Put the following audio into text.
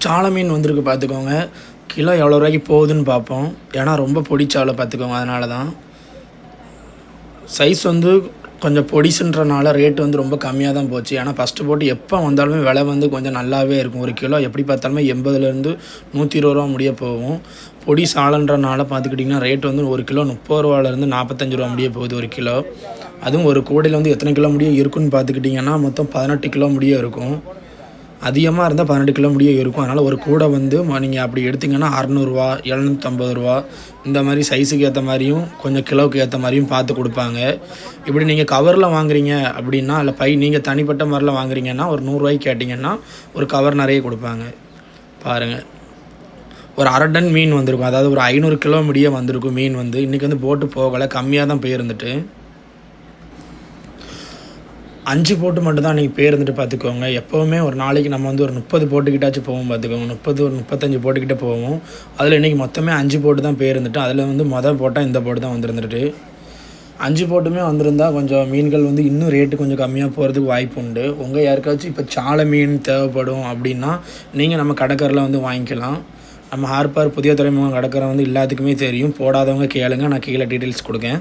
சால மீன் வந்திருக்கு பார்த்துக்கோங்க. கிலோ எவ்வளோ ரூபாய்க்கு போகுதுன்னு பார்ப்போம். ஏன்னா ரொம்ப பொடி சாலை பார்த்துக்கோங்க, அதனால தான். சைஸ் வந்து கொஞ்சம் பொடிசுன்றனால ரேட்டு வந்து ரொம்ப கம்மியாக தான் போச்சு. ஏன்னா ஃபஸ்ட்டு போட்டு எப்போ வந்தாலுமே விலை வந்து கொஞ்சம் நல்லாவே இருக்கும். ஒரு கிலோ எப்படி பார்த்தாலுமே 80லேருந்து 120 ரூபா முடிய போகும். பொடி சாலன்றனால பார்த்துக்கிட்டிங்கன்னா ரேட் வந்து ஒரு கிலோ 30 ரூபாலேருந்து 45 ரூபா முடிய போகுது ஒரு கிலோ. அதுவும் ஒரு கூடையில் வந்து எத்தனை கிலோ முடிய இருக்குன்னு பார்த்துக்கிட்டிங்கன்னா மொத்தம் 18 கிலோ முடிய இருக்கும். அதிகமாக இருந்தால் 18 கிலோ முடிய இருக்கும். அதனால் ஒரு கூடை வந்து நீங்கள் அப்படி எடுத்திங்கன்னா 600 750 ரூபா இந்த மாதிரி சைஸுக்கு ஏற்ற மாதிரியும் கொஞ்சம் கிலோவுக்கு ஏற்ற மாதிரியும் பார்த்து கொடுப்பாங்க. இப்படி நீங்கள் கவரில் வாங்குறீங்க அப்படின்னா, இல்லை நீங்கள் தனிப்பட்ட மாதிரிலாம் வாங்குறீங்கன்னா ஒரு 100 ரூபாய்க்கு கேட்டிங்கன்னா ஒரு கவர் நிறைய கொடுப்பாங்க. பாருங்கள், ஒரு 1/2 டன் மீன் வந்திருக்கும். அதாவது ஒரு 500 கிலோ முடிய வந்திருக்கும் மீன் வந்து. இன்றைக்கி வந்து போட்டு போகலை, கம்மியாக தான் போயிருந்துட்டு. 5 போட்டு மட்டும் தான் அன்றைக்கி போயிருந்துட்டு பார்த்துக்கோங்க. எப்போவுமே ஒரு நாளைக்கு நம்ம வந்து ஒரு 30 போட்டுக்கிட்டாச்சும் போவோம் பார்த்துக்கோங்க. 30 ஒரு 35 போட்டுக்கிட்டே போவோம். அதில் இன்றைக்கி மொத்தமே 5 போட்டு தான் போயிருந்துட்டு. அதில் வந்து போட்டால் இந்த போட்டு தான் வந்திருந்துட்டு. 5 போட்டுமே வந்திருந்தால் கொஞ்சம் மீன்கள் வந்து இன்னும் ரேட்டு கொஞ்சம் கம்மியாக போகிறதுக்கு வாய்ப்பு உண்டு. உங்கள் யாருக்காச்சும் இப்போ சாலை மீன் தேவைப்படும் அப்படின்னா நீங்கள் நம்ம கடற்கரையில் வந்து வாங்கிக்கலாம். நம்ம ஹார்பர் புதிய துறைமுகம் கடற்கரை வந்து எல்லாத்துக்குமே தெரியும். போடாதவங்க கேளுங்க, நான் கீழே டீட்டெயில்ஸ் கொடுக்கேன்.